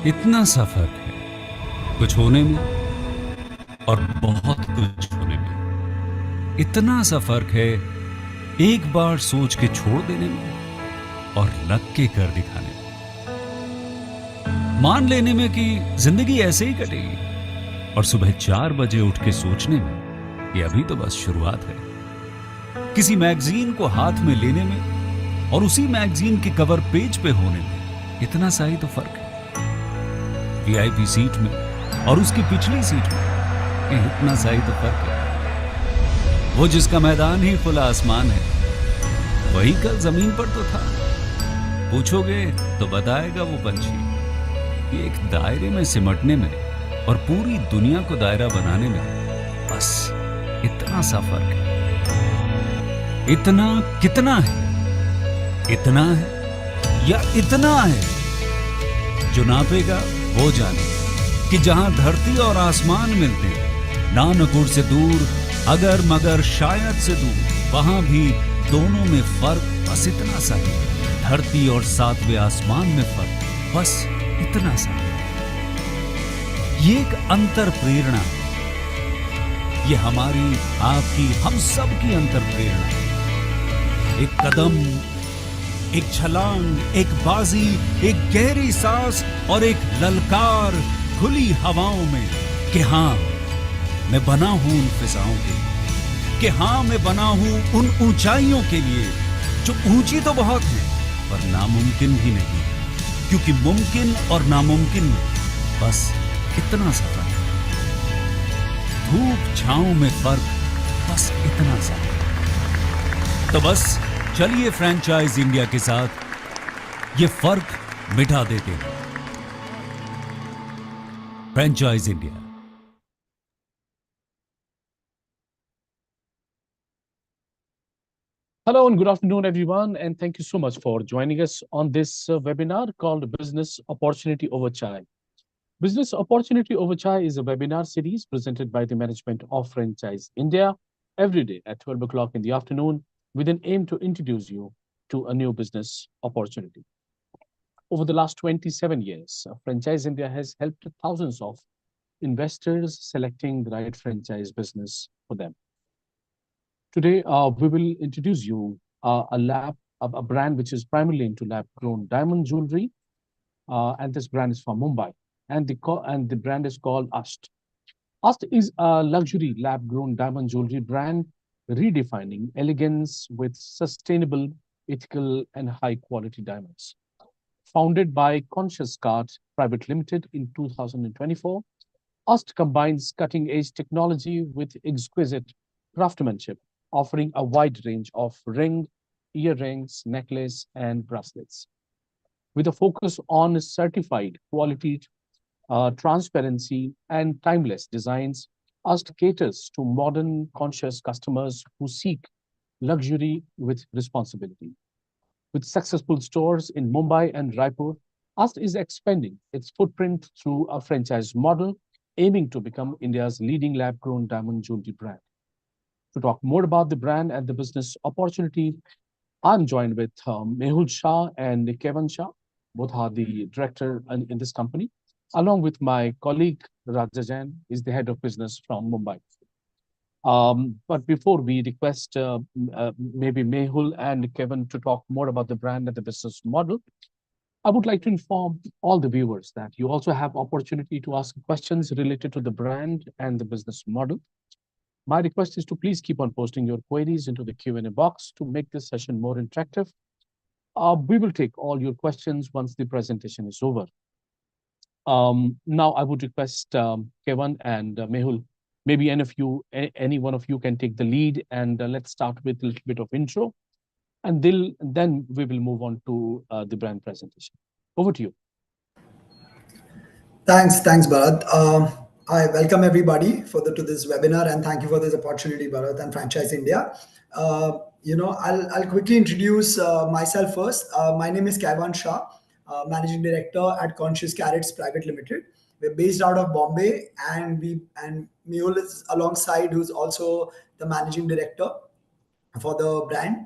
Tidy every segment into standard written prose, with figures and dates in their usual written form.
इतना सा फर्क है कुछ होने में और बहुत कुछ होने में। इतना सा फर्क है एक बार सोच के छोड़ देने में और लग के कर दिखाने में। मान लेने में कि जिंदगी ऐसे ही कटेगी और सुबह 4 बजे उठ के सोचने में कि अभी तो बस शुरुआत है। किसी मैगजीन को हाथ में लेने में और उसी मैगजीन के कवर पेज पे होने में इतना सा ही तो फर्क है। वीआईपी सीट में और उसकी पिछली सीट में इतना सा ही तो फर्क है। वो जिसका मैदान ही खुला आसमान है वही कल जमीन पर तो था। पूछोगे तो बताएगा वो पंछी कि एक दायरे में सिमटने में और पूरी दुनिया को दायरा बनाने में बस इतना सा फर्क है। इतना कितना है? इतना है या इतना है? जो नापेगा वो जाने कि जहां धरती और आसमान मिलते हैं, नानकुर से दूर, अगर मगर शायद से दूर, वहां भी दोनों में फर्क बस इतना सा है। धरती और 7वें आसमान में फर्क बस इतना सा है। ये एक अंतर प्रेरणा है। ये हमारी, आपकी, हम सब की अंतर प्रेरणा है। एक कदम, एक छलांग, एक बाजी, एक गहरी सांस और एक ललकार खुली हवाओं में कि हाँ मैं बना हूं उन फिजाओं के लिए, कि हाँ मैं बना हूं उन ऊंचाइयों के लिए जो ऊंची तो बहुत है पर नामुमकिन भी नहीं, क्योंकि मुमकिन और नामुमकिन में बस इतना सा फर्क है। धूप छांव में फर्क बस इतना सा। तो बस चलिए फ्रेंचाइज इंडिया के साथ ये फर्क मिटा देते हैं। Franchise India. Hello and good afternoon, everyone, and thank you so much for joining us on this webinar called Business Opportunity Over Chai. Business Opportunity Over Chai is a webinar series presented by the management of Franchise India every day at 12 o'clock in the afternoon with an aim to introduce you to a new business opportunity. Over the last 27 years, Franchise India has helped thousands of investors selecting the right franchise business for them. Today, we will introduce you a brand which is primarily into lab-grown diamond jewelry, and this brand is from Mumbai, and the brand is called Ashth. Ashth is a luxury lab-grown diamond jewelry brand, redefining elegance with sustainable, ethical, and high-quality diamonds. Founded by Conscious Card Private Limited in 2024, Ashth combines cutting-edge technology with exquisite craftsmanship, offering a wide range of earrings, necklace, and bracelets. With a focus on certified quality, transparency, and timeless designs, Ashth caters to modern conscious customers who seek luxury with responsibility. With successful stores in Mumbai and Raipur, Ashth is expanding its footprint through a franchise model, aiming to become India's leading lab-grown diamond jewelry brand. To talk more about the brand and the business opportunity, I'm joined with Mehul Shah and Kevin Shah. Both are the director in this company, along with my colleague Raja Jain, is the head of business from Mumbai. But before we request maybe Mehul and Kevin to talk more about the brand and the business model, I would like to inform all the viewers that you also have opportunity to ask questions related to the brand and the business model. My request is to please keep on posting your queries into the Q&A box to make this session more interactive. We will take all your questions once the presentation is over. Now, I would request Kevin and Mehul, maybe any one of you can take the lead, and let's start with a little bit of intro, and then we will move on to the brand presentation. Over to you. Thanks, Bharat. I welcome everybody to this webinar, and thank you for this opportunity, Bharat and Franchise India. I'll quickly introduce myself first. My name is Kaivan Shah, Managing Director at Conscious Carrots Private Limited. We're based out of Bombay, and Mehul is alongside, who's also the Managing Director for the brand.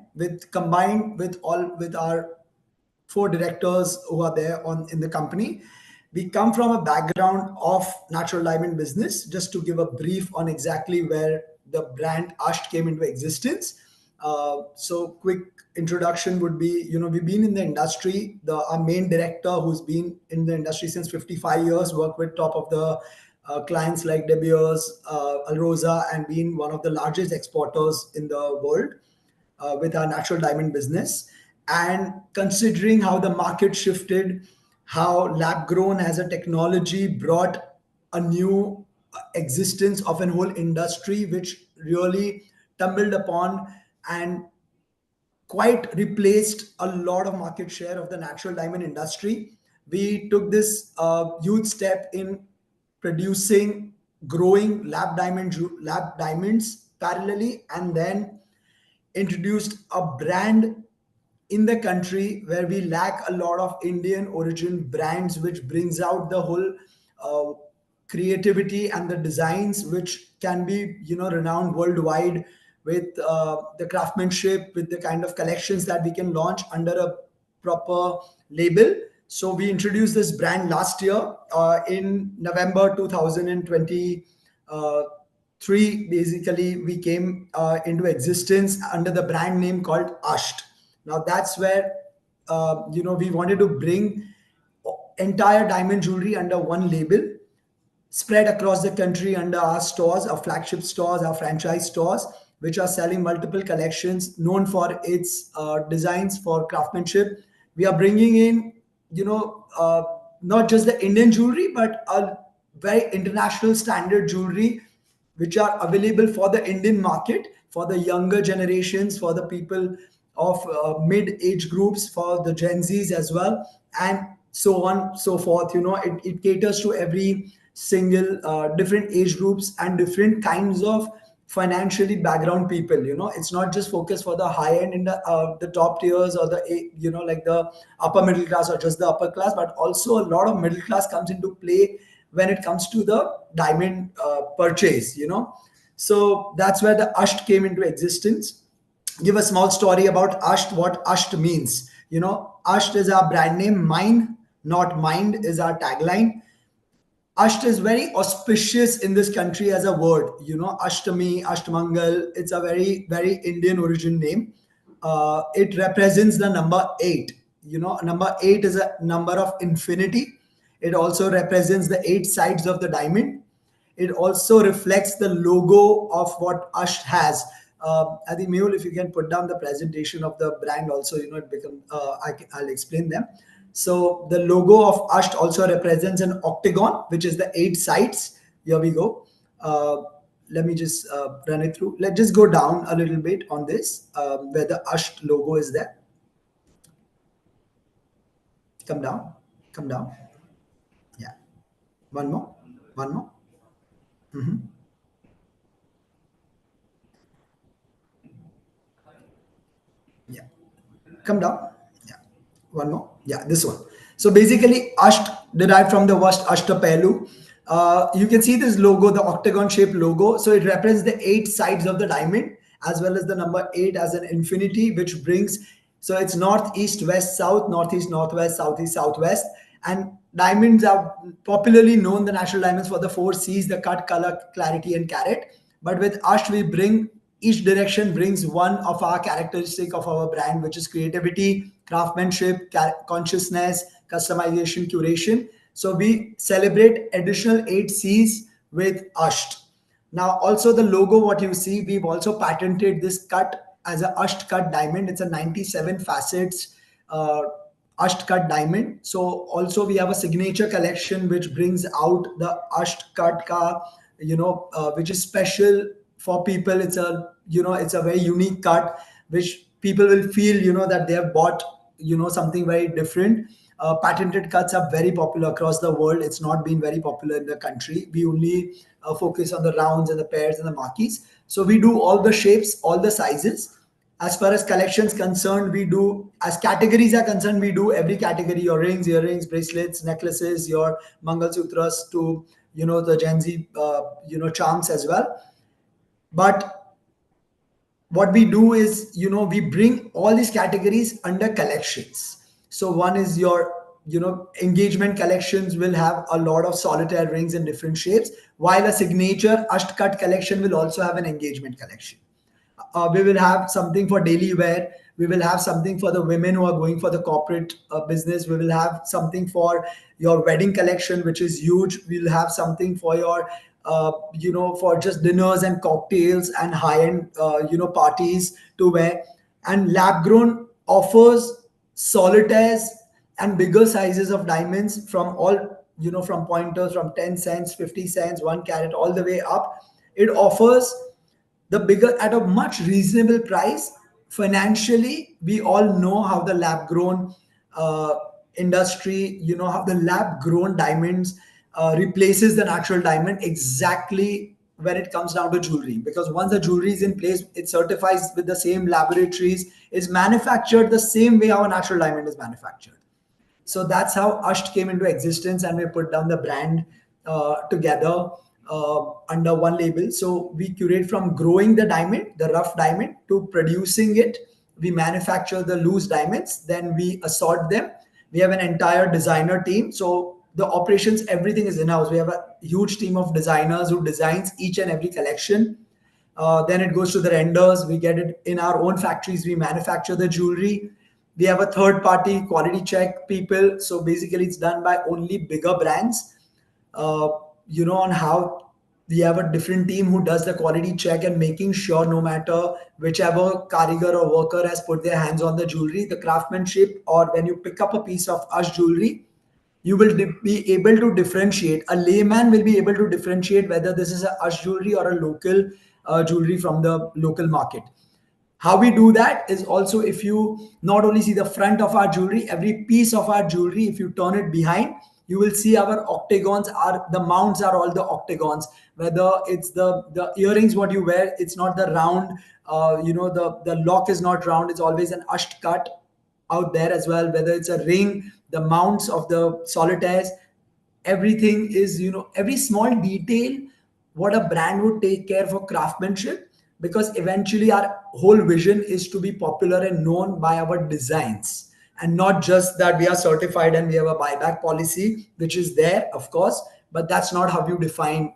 Combined with our 4 directors who are there in the company. We come from a background of natural diamond business. Just to give a brief on exactly where the brand Ashth came into existence. So quick introduction would be, we've been in the industry. Our main director, who's been in the industry since 55 years, worked with top of the clients like De Beers, Alrosa, and been one of the largest exporters in the world with our natural diamond business. And considering how the market shifted, how lab grown as a technology brought a new existence of an whole industry, which really tumbled upon and quite replaced a lot of market share of the natural diamond industry. We took this huge step in producing, growing lab diamonds parallelly, and then introduced a brand in the country where we lack a lot of Indian origin brands, which brings out the whole uh, creativity and the designs, which can be, renowned worldwide, with the craftsmanship, with the kind of collections that we can launch under a proper label. So we introduced this brand last year in November 2020. Basically, we came into existence under the brand name called Ashth. Now that's where we wanted to bring entire diamond jewelry under one label, spread across the country under our stores, our flagship stores, our franchise stores, which are selling multiple collections, known for its designs, for craftsmanship. We are bringing in, not just the Indian jewelry, but a very international standard jewelry, which are available for the Indian market, for the younger generations, for the people of mid-age groups, for the Gen Zs as well, and so on, so forth. It caters to every single different age groups and different kinds of financially background people. It's not just focused for the high end in the top tiers, or the like the upper middle class, or just the upper class, but also a lot of middle class comes into play when it comes to the diamond purchase. So that's where the Ashth came into existence. Give a small story about Ashth, what Ashth means. Ashth is our brand name. Mine, not mind, is our tagline. Ashth is very auspicious in this country as a word. Ashtami, Ashtmangal. It's a very, very Indian origin name. It represents the number eight. Number eight is a number of infinity. It also represents the eight sides of the diamond. It also reflects the logo of what Ashth has. I think Mehul, if you can put down the presentation of the brand, also, it become. I'll explain them. So the logo of Ashth also represents an octagon, which is the eight sides. Here we go. Let me just run it through. Let's just go down a little bit on this, where the Ashth logo is there. Come down, come down. Yeah. One more, one more. Yeah. Come down. Yeah. One more. Yeah, this one. So basically, Ashth derived from the word Ashtapehlu. You can see this logo, the octagon shaped logo. So it represents the eight sides of the diamond, as well as the number eight as an infinity, which brings, so it's north, east, west, south, northeast, northwest, southeast, southwest. And diamonds are popularly known, the natural diamonds, for the four C's: the cut, color, clarity, and carat. But with Ashth, we bring, each direction brings one of our characteristic of our brand, which is creativity, craftsmanship, consciousness, customization, curation. So we celebrate additional eight C's with Ashth. Now, also the logo, what you see, we've also patented this cut as a Ashth cut diamond. It's a 97 facets Ashth cut diamond. So also we have a signature collection which brings out the Ashth cut ka, which is special for people. It's a very unique cut, which people will feel, that they have bought, something very different. Patented cuts are very popular across the world. It's not been very popular in the country. We only focus on the rounds and the pairs and the marquees. So we do all the shapes, all the sizes. As far as collections concerned, we do, as categories are concerned, we do every category: your rings, earrings, bracelets, necklaces, your Mangal Sutras, to, the Gen Z, charms as well. But what we do is, we bring all these categories under collections. So one is your, engagement collections will have a lot of solitaire rings in different shapes, while a signature Ashth cut collection will also have an engagement collection. We will have something for daily wear. We will have something for the women who are going for the corporate business. We will have something for your wedding collection, which is huge. We'll have something for your for just dinners and cocktails and high-end parties to wear. And lab grown offers solitaires and bigger sizes of diamonds from all, from pointers from 10 cents, 50 cents, 1 carat, all the way up. It offers the bigger at a much reasonable price. Financially, we all know how the lab grown uh, industry, how the lab grown diamonds replaces the natural diamond exactly when it comes down to jewelry, because once the jewelry is in place, it certifies with the same laboratories, is manufactured the same way how a natural diamond is manufactured. So that's how Ashth came into existence, and we put down the brand together under one label. So we curate from growing the diamond, the rough diamond, to producing it. We manufacture the loose diamonds, then we assort them. We have an entire designer team. So the operations, everything is in-house. We have a huge team of designers who designs each and every collection. Then it goes to the renders. We get it in our own factories. We manufacture the jewelry. We have a third party quality check people. So basically, it's done by only bigger brands. Uh, on how we have a different team who does the quality check and making sure no matter whichever karigar or worker has put their hands on the jewelry, the craftsmanship, or when you pick up a piece of Ashth jewelry, you will be able to differentiate. A layman will be able to differentiate whether this is a Ashth jewelry or a local jewelry from the local market. How we do that is also, if you not only see the front of our jewelry, every piece of our jewelry, if you turn it behind, you will see our octagons are the mounts are all the octagons. Whether it's the earrings what you wear, it's not the round. The lock is not round. It's always an Ashth cut out there as well. Whether it's a ring, the mounts of the solitaires, everything is, every small detail what a brand would take care for craftsmanship, because eventually our whole vision is to be popular and known by our designs, and not just that we are certified and we have a buyback policy, which is there of course, but that's not how you define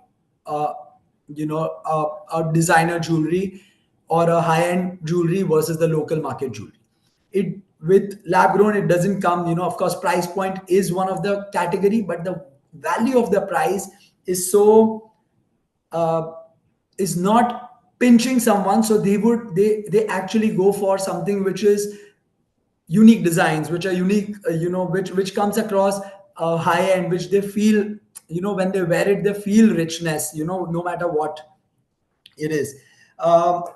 uh, a designer jewelry or a high-end jewelry versus the local market jewelry. It with lab grown, it doesn't come, of course price point is one of the category, but the value of the price is so uh, is not pinching someone, so they actually go for something which is unique designs, which are unique, which comes across high end, which they feel, when they wear it, they feel richness, no matter what it is.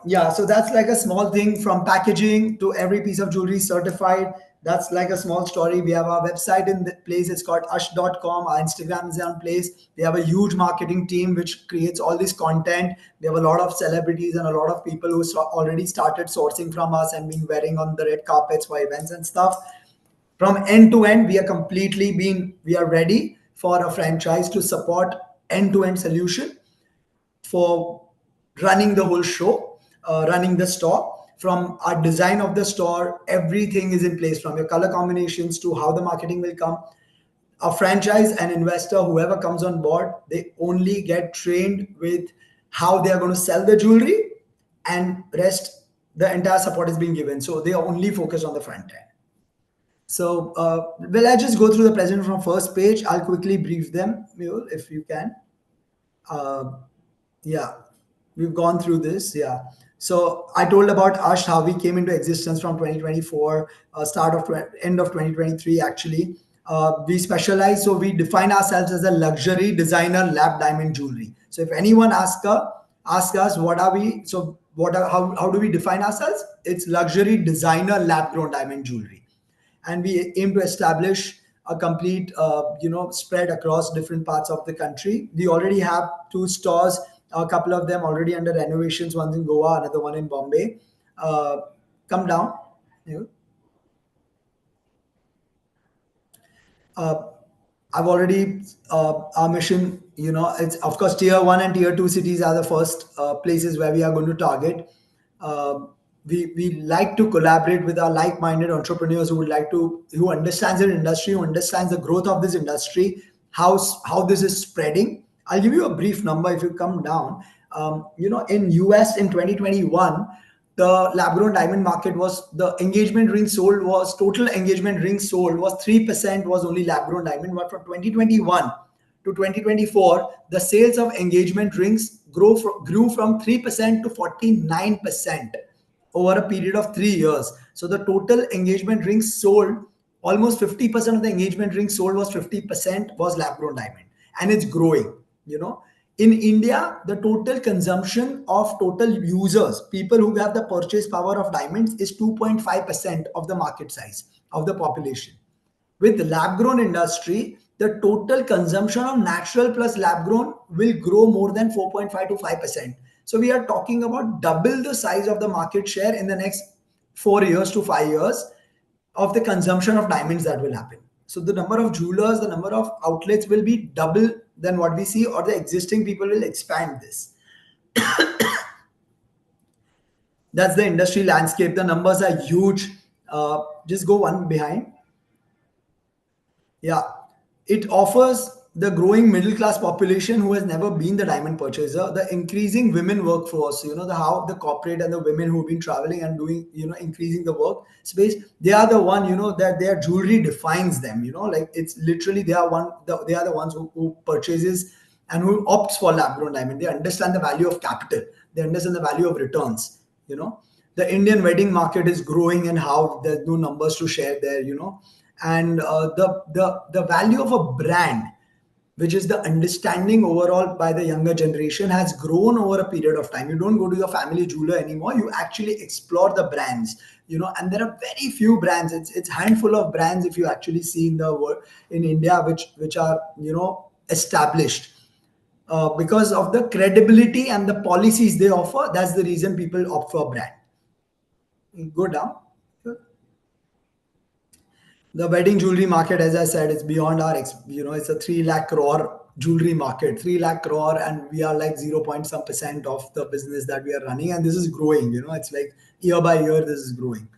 Yeah, so that's like a small thing, from packaging to every piece of jewelry certified. That's like a small story. We have our website in the place. It's called ashth.com. Our Instagram is on place. We have a huge marketing team which creates all this content. We have a lot of celebrities and a lot of people who already started sourcing from us and been wearing on the red carpets for events and stuff. From end to end, we are ready for a franchise to support end to end solution for running the whole show, running the store. From our design of the store, everything is in place, from your color combinations to how the marketing will come. A franchise and investor, whoever comes on board, they only get trained with how they are going to sell the jewelry, and rest, the entire support is being given. So they are only focused on the front end. So, will I just go through the presentation from first page? I'll quickly brief them, Mehul, if you can. Uh, yeah, we've gone through this. Yeah. So I told about Ashth, how we came into existence from 2024, end of 2023, actually. We specialize, so we define ourselves as a luxury designer lab diamond jewelry. So if anyone ask us what are we, so how do we define ourselves? It's luxury designer lab grown diamond jewelry, and we aim to establish a complete spread across different parts of the country. We already have 2 stores, a couple of them already under renovations, one in Goa, another one in Bombay. Come down. uh, I've already our mission. It's of course tier 1 and tier 2 cities are the first places where we are going to target. Uh, we like to collaborate with our like-minded entrepreneurs who understands the industry, who understands the growth of this industry, how this is spreading. I'll give you a brief number if you come down. In US in 2021, the lab-grown diamond market was the engagement ring sold was total engagement rings sold was 3% was only lab-grown diamond. But from 2021 to 2024, the sales of engagement rings grew from 3% to 49% over a period of 3 years. So the total engagement rings sold, almost 50% of the engagement rings sold was 50% was lab grown diamond, and it's growing. In India, the total consumption of total users, people who have the purchase power of diamonds, is 2.5% of the market size of the population. With the lab grown industry, the total consumption of natural plus lab grown will grow more than 4.5 to 5%. So we are talking about double the size of the market share in the next 4 years to 5 years of the consumption of diamonds that will happen. So the number of jewelers, the number of outlets will be double than what we see, or the existing people will expand this. That's the industry landscape. The numbers are huge. Just go one behind. Yeah, it offers the growing middle class population who has never been the diamond purchaser, the increasing women workforce, the how the corporate and the women who've been traveling and doing, increasing the work space. They are the one, that their jewelry defines them, like it's literally they are they are the ones who purchases and who opts for lab grown diamond. They understand the value of capital. They understand the value of returns, the Indian wedding market is growing, and how there's no numbers to share there, and the value of a brand, which is the understanding overall by the younger generation, has grown over a period of time. You don't go to your family jeweler anymore. You actually explore the brands, and there are very few brands. It's handful of brands, if you actually see in the world, in India, which are established. Because of the credibility and the policies they offer, that's the reason people opt for a brand. Go down. The wedding jewelry market, as I said, it's beyond our, it's a 3 lakh crore jewelry market, 3 lakh crore, and we are like 0 point some percent of the business that we are running. And this is growing, it's like year by year, this is growing.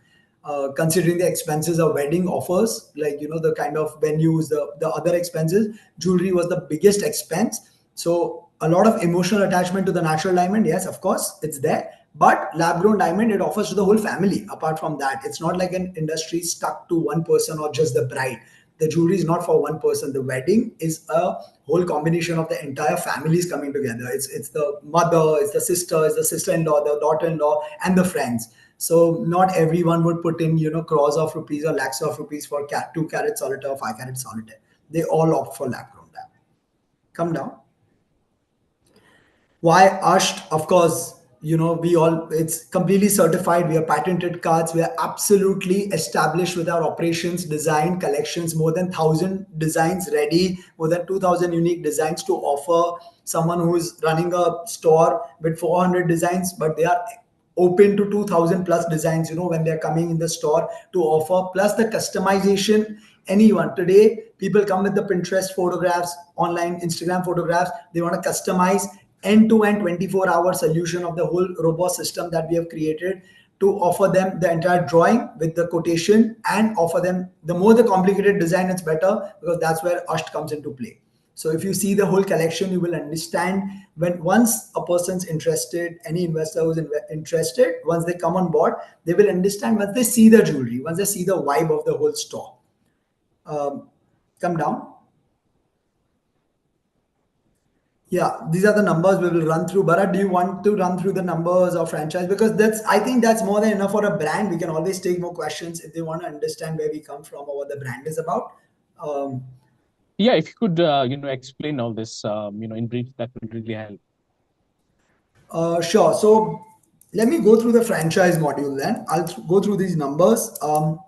Considering the expenses of wedding offers, like, the kind of venues, the other expenses, jewelry was the biggest expense. So a lot of emotional attachment to the natural diamond. Yes, of course, it's there. But lab grown diamond, it offers to the whole family. Apart from that, it's not like an industry stuck to one person or just the bride. The jewelry is not for one person. The wedding is a whole combination of the entire families coming together. It's the mother, it's the sister, it's the sister-in-law, the daughter-in-law, and the friends. So not everyone would put in, crores of rupees or lakhs of rupees for 2 carat solitaire or 5 carat solitaire. They all opt for lab grown diamond. Come down. Why Ashth? Of course, it's completely certified. We have patented cards. We are absolutely established with our operations, design, collections, more than 1,000 designs ready, more than 2,000 unique designs to offer someone who is running a store with 400 designs, but they are open to 2,000 plus designs, when they're coming in the store to offer, plus the customization. Anyone today, people come with the Pinterest photographs, online Instagram photographs. They want to customize end-to-end 24-hour solution of the whole robust system that we have created to offer them the entire drawing with the quotation, and offer them the more the complicated design, it's better, because that's where Ashth comes into play. So if you see the whole collection, you will understand when once a person's interested, any investor who's interested, once they come on board, they will understand once they see the jewelry, once they see the vibe of the whole store. Come down. Yeah, these are the numbers we will run through. Bharat, do you want to run through the numbers of franchise? Because I think that's more than enough for a brand. We can always take more questions if they want to understand where we come from or what the brand is about. Yeah, if you could, explain all this, in brief, that would really help. Sure. So let me go through the franchise module then. I'll go through these numbers.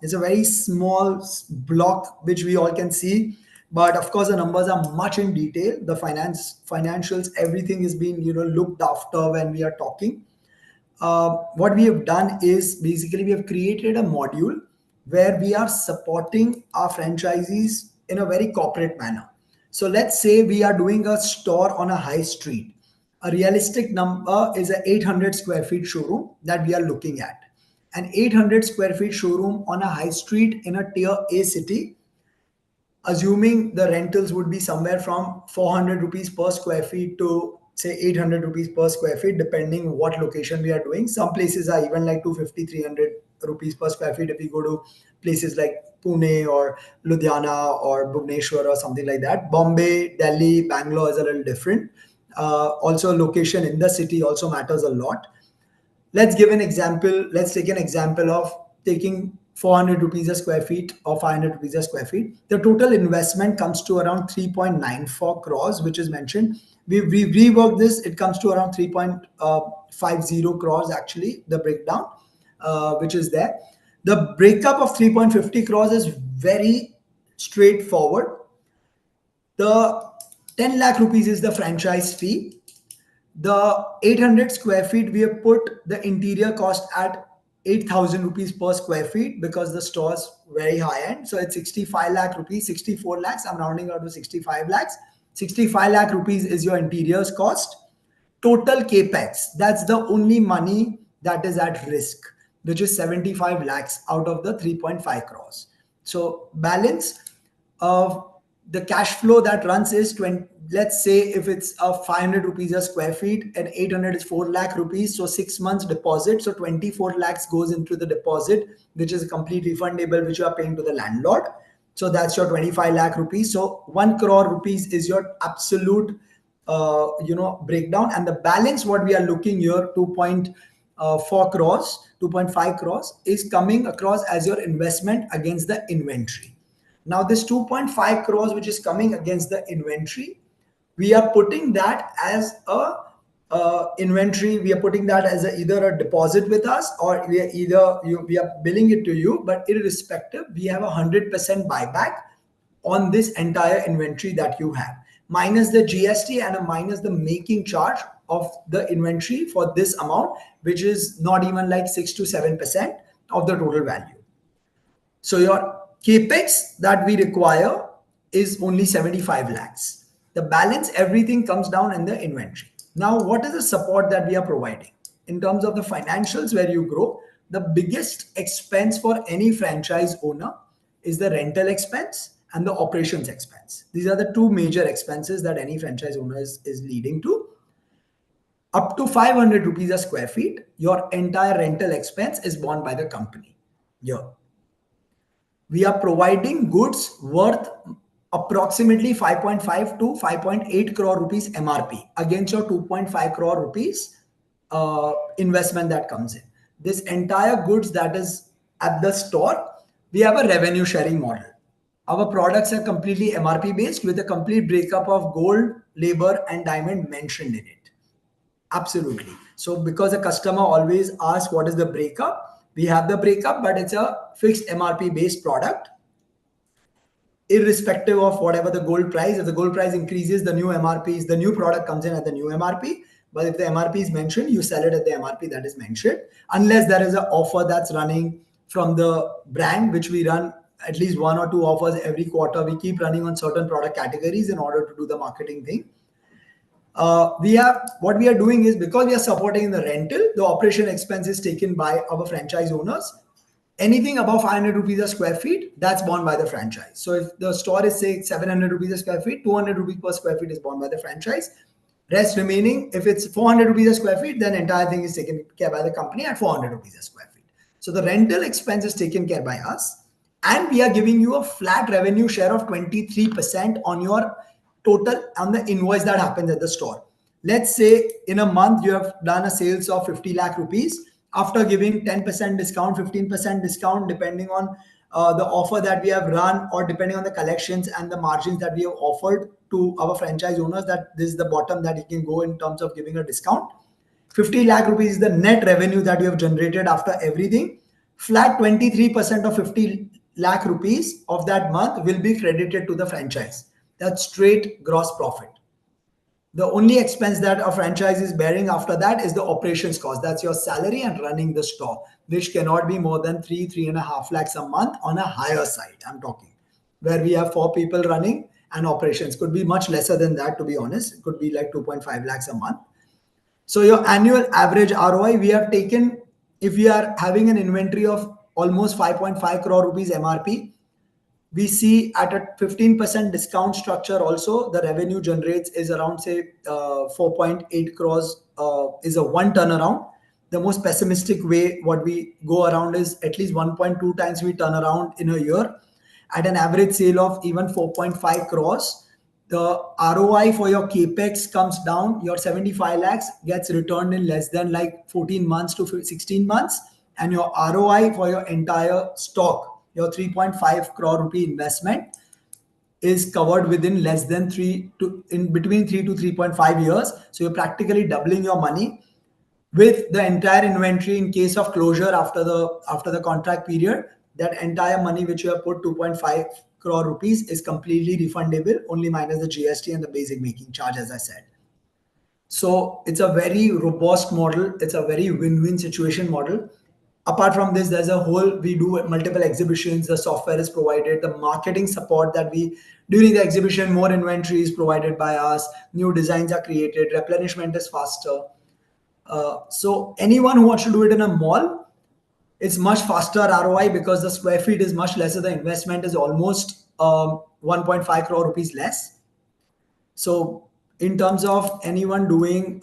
It's a very small block which we all can see. But of course, the numbers are much in detail. The financials, everything is being looked after when we are talking. What we have done is basically we have created a module where we are supporting our franchisees in a very corporate manner. So let's say we are doing a store on a high street. A realistic number is an 800 square feet showroom that we are looking at. an 800 square feet showroom on a high street in a tier A city, assuming the rentals would be somewhere from 400 rupees per square feet to say 800 rupees per square feet, depending what location we are doing. Some places are even like 250, 300 rupees per square feet if we go to places like Pune or Ludhiana or Bhubaneswar or something like that. Bombay, Delhi, Bangalore is a little different. Also, location in the city also matters a lot. Let's give an example. Let's take an example of taking 400 rupees a square feet or 500 rupees a square feet. The total investment comes to around 3.94 crores, which is mentioned. We reworked this. It comes to around 3.50 crores actually, the breakdown, which is there. The breakup of 3.50 crores is very straightforward. The 10 lakh rupees is the franchise fee. The 800 square feet, we have put the interior cost at 8,000 rupees per square feet because the store's very high end. So it's 65 lakh rupees, 64 lakhs. I'm rounding out to 65 lakhs. 65 lakh rupees is your interiors cost. Total capex, that's the only money that is at risk, which is 75 lakhs out of the 3.5 crores. So balance of the cash flow that runs is 20. Let's say if it's a 500 rupees a square feet and 800 is 4 lakh rupees, so 6 months deposit, so 24 lakhs goes into the deposit, which is completely refundable, which you are paying to the landlord. So that's your 25 lakh rupees. So 1 crore rupees is your absolute breakdown, and the balance what we are looking here, 2.4 crores, 2.5 crores is coming across as your investment against the inventory. Now this 2.5 crores which is coming against the inventory, we are putting that as a inventory. We are putting that as either a deposit with us, or we are billing it to you. But irrespective, we have 100% buyback on this entire inventory that you have, minus the GST and minus the making charge of the inventory for this amount, which is not even like 6 to 7% of the total value. So your capex that we require is only 75 lakhs. The balance, everything comes down in the inventory. Now, what is the support that we are providing? In terms of the financials where you grow, the biggest expense for any franchise owner is the rental expense and the operations expense. These are the two major expenses that any franchise owner is leading to. Up to 500 rupees a square feet, your entire rental expense is borne by the company. Here, we are providing goods worth approximately 5.5 to 5.8 crore rupees MRP against your 2.5 crore rupees investment that comes in. This entire goods that is at the store, we have a revenue sharing model. Our products are completely MRP based with a complete breakup of gold, labor, and diamond mentioned in it. Absolutely. So because a customer always asks what is the breakup, we have the breakup, but it's a fixed MRP based product. Irrespective of whatever the gold price, if the gold price increases, the new MRPs, the new product comes in at the new MRP. But if the MRP is mentioned, you sell it at the MRP that is mentioned, unless there is an offer that's running from the brand, which we run at least 1 or 2 offers every quarter. We keep running on certain product categories in order to do the marketing thing. What we are doing is, because we are supporting the rental, the operation expense is taken by our franchise owners. Anything above 500 rupees a square feet, that's borne by the franchise. So if the store is say 700 rupees a square feet, 200 rupees per square feet is borne by the franchise. Rest remaining, if it's 400 rupees a square feet, then entire thing is taken care by the company at 400 rupees a square feet. So the rental expense is taken care by us, and we are giving you a flat revenue share of 23% on your total, on the invoice that happens at the store. Let's say in a month you have done a sales of 50 lakh rupees. After giving 10% discount, 15% discount, depending on the offer that we have run, or depending on the collections and the margins that we have offered to our franchise owners, that this is the bottom that you can go in terms of giving a discount. 50 lakh rupees is the net revenue that you have generated after everything. Flat 23% of 50 lakh rupees of that month will be credited to the franchise. That's straight gross profit. The only expense that a franchise is bearing after that is the operations cost. That's your salary and running the store, which cannot be more than 3.5 lakhs a month on a higher side. I'm talking where we have 4 people running, and operations could be much lesser than that, to be honest. It could be like 2.5 lakhs a month. So your annual average ROI, we have taken if we are having an inventory of almost 5.5 crore rupees MRP, we see at a 15% discount structure also the revenue generates is around say 4.8 crores is a one turnaround. The most pessimistic way what we go around is at least 1.2 times we turn around in a year at an average sale of even 4.5 crores. The ROI for your capex comes down. Your 75 lakhs gets returned in less than like 14 months to 16 months, and your ROI for your entire stock, your 3.5 crore rupee investment, is covered within less than in between 3 to 3.5 years. So you're practically doubling your money with the entire inventory in case of closure after the contract period. That entire money which you have put 2.5 crore rupees is completely refundable, only minus the GST and the basic making charge, as I said. So it's a very robust model. It's a very win-win situation model. Apart from this, there's a whole, we do multiple exhibitions, the software is provided, the marketing support that we, during the exhibition, more inventory is provided by us, new designs are created, replenishment is faster. So anyone who wants to do it in a mall, it's much faster ROI because the square feet is much lesser. The investment is almost 1.5 crore rupees less. So in terms of anyone doing,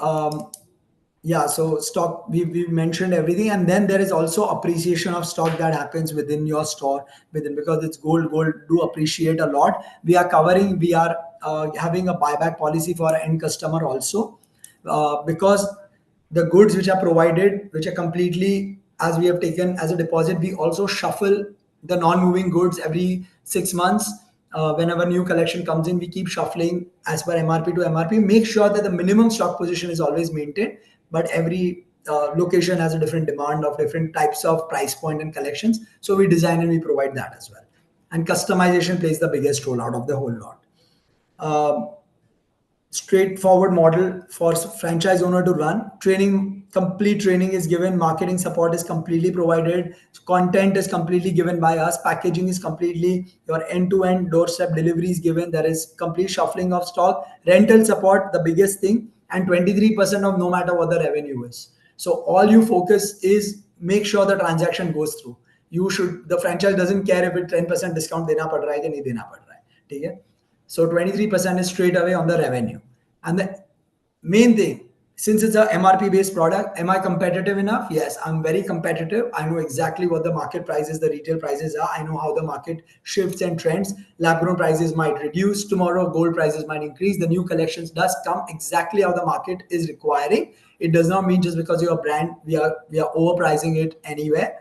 yeah, so stock, we mentioned everything. And then there is also appreciation of stock that happens within your store, because it's gold do appreciate a lot. We are having a buyback policy for our end customer also, because the goods which are provided, which are completely, as we have taken as a deposit, we also shuffle the non-moving goods every 6 months. Whenever new collection comes in, we keep shuffling as per MRP to MRP, make sure that the minimum stock position is always maintained. But every location has a different demand of different types of price point and collections. So we design and we provide that as well. And customization plays the biggest role out of the whole lot. Straightforward model for franchise owner to run. Complete training is given, marketing support is completely provided, content is completely given by us, packaging is completely, your end-to-end doorstep delivery is given, there is complete shuffling of stock, rental support, the biggest thing, and 23% of no matter what the revenue is. So all you focus is make sure the transaction goes through. The franchise doesn't care if it 10% discount dena pad raha hai ki nahi dena pad raha hai. Okay? So 23% is straight away on the revenue. And the main thing, since it's a MRP based product, am I competitive enough? Yes, I'm very competitive. I know exactly what the market prices, the retail prices are. I know how the market shifts and trends. Lab grown prices might reduce tomorrow, gold prices might increase. The new collections does come exactly how the market is requiring. It does not mean just because you're a brand, we are overpricing it anywhere.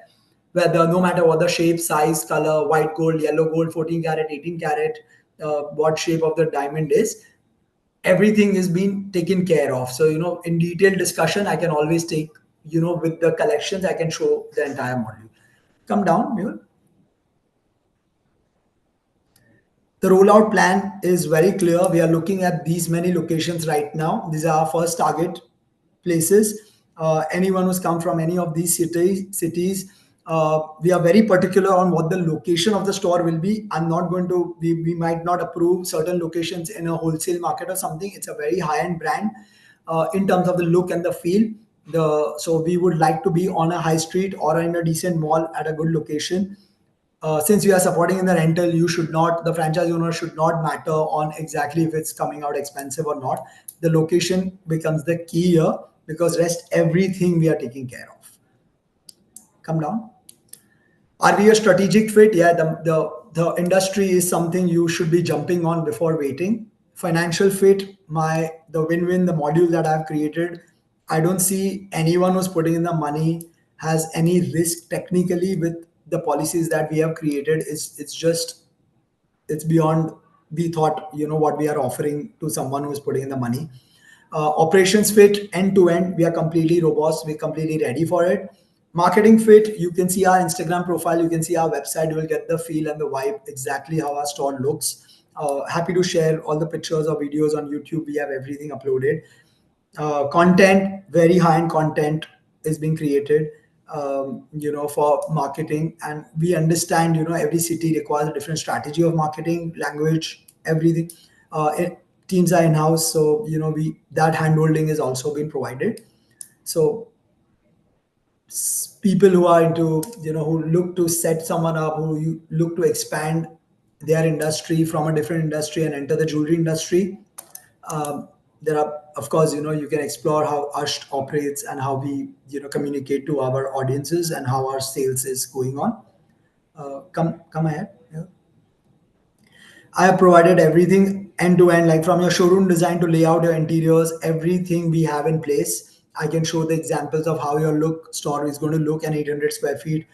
Whether no matter what the shape, size, color, white gold, yellow gold, 14 karat, 18 karat, what shape of the diamond is, everything is being taken care of. So, in detailed discussion, I can always take, with the collections, I can show the entire module. Come down, Mule. The rollout plan is very clear. We are looking at these many locations right now. These are our first target places. Anyone who's come from any of these cities, we are very particular on what the location of the store will be. I'm not going to, we might not approve certain locations in a wholesale market or something. It's a very high-end brand in terms of the look and the feel. So we would like to be on a high street or in a decent mall at a good location. Since you are supporting in the rental, the franchise owner should not matter on exactly if it's coming out expensive or not. The location becomes the key here, because rest everything we are taking care of. Come down. Are we a strategic fit? Yeah, the industry is something you should be jumping on before waiting. Financial fit, the win-win, the module that I've created, I don't see anyone who's putting in the money has any risk technically with the policies that we have created. It's beyond we thought, what we are offering to someone who is putting in the money. Operations fit, end to end, we are completely robust, we're completely ready for it. Marketing fit, you can see our Instagram profile, you can see our website, you will get the feel and the vibe exactly how our store looks. Happy to share all the pictures or videos on YouTube. We have everything uploaded. Content, very high-end content is being created, for marketing. And we understand, every city requires a different strategy of marketing, language, everything. Teams are in-house, so, that handholding is also being provided. So people who are into, who look to set someone up, who look to expand their industry from a different industry and enter the jewelry industry. um, there are, of course, you can explore how Ashth operates and how we, communicate to our audiences and how our sales is going on. Come ahead. Yeah. I have provided everything end to end, like from your showroom design to layout, your interiors, everything we have in place. I can show the examples of how your look store is going to look, an 800 square feet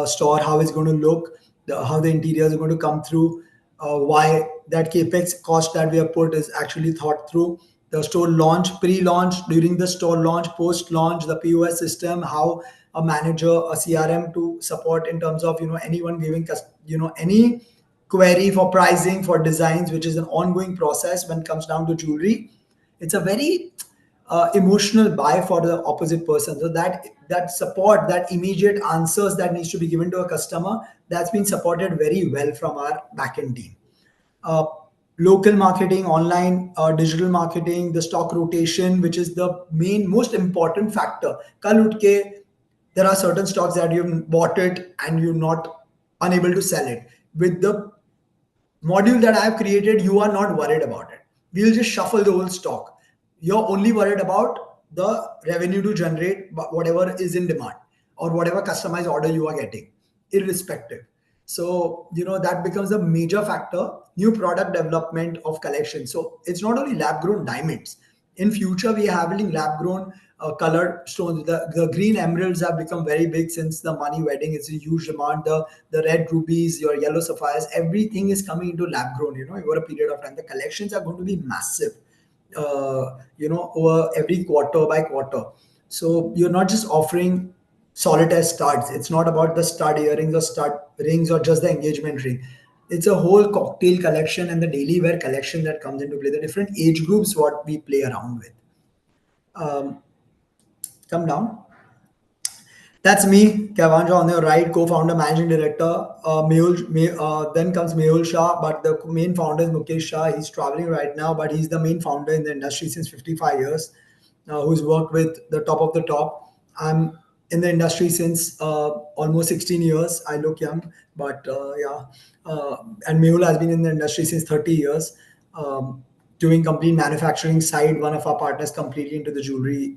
store, how it's going to look, how the interiors are going to come through, why that capex cost that we have put is actually thought through. The store launch, pre-launch, during the store launch, post-launch, the POS system, how a manager, a CRM to support in terms of anyone giving any query for pricing, for designs, which is an ongoing process when it comes down to jewelry. It's a very emotional buy for the opposite person. So that support, that immediate answers that needs to be given to a customer, that's been supported very well from our backend team. uh, Local marketing, online, digital marketing, the stock rotation, which is the main most important factor. Kal ut ke, there are certain stocks that you've bought it and you're not unable to sell it. With the module that I have created, you are not worried about it. We'll just shuffle the whole stock. You're only worried about the revenue to generate whatever is in demand or whatever customized order you are getting, irrespective. So, that becomes a major factor. New product development of collection. So it's not only lab grown diamonds. In future, we are having lab grown colored stones. The green emeralds have become very big since the money wedding. It's a huge demand. The red rubies, your yellow sapphires, everything is coming into lab grown, over a period of time. The collections are going to be massive, over every quarter by quarter. So you're not just offering solitaire studs. It's not about the stud earrings or stud rings or just the engagement ring. It's a whole cocktail collection and the daily wear collection that comes into play. The different age groups what we play around with. Um, Come down. That's me, Kavanja, on your right, co-founder, managing director. Then comes Mehul Shah, but the main founder is Mukesh Shah. He's traveling right now, but he's the main founder in the industry since 55 years, who's worked with the top of the top. I'm in the industry since almost 16 years. I look young, but yeah. And Mehul has been in the industry since 30 years, doing complete manufacturing side. One of our partners completely into the jewelry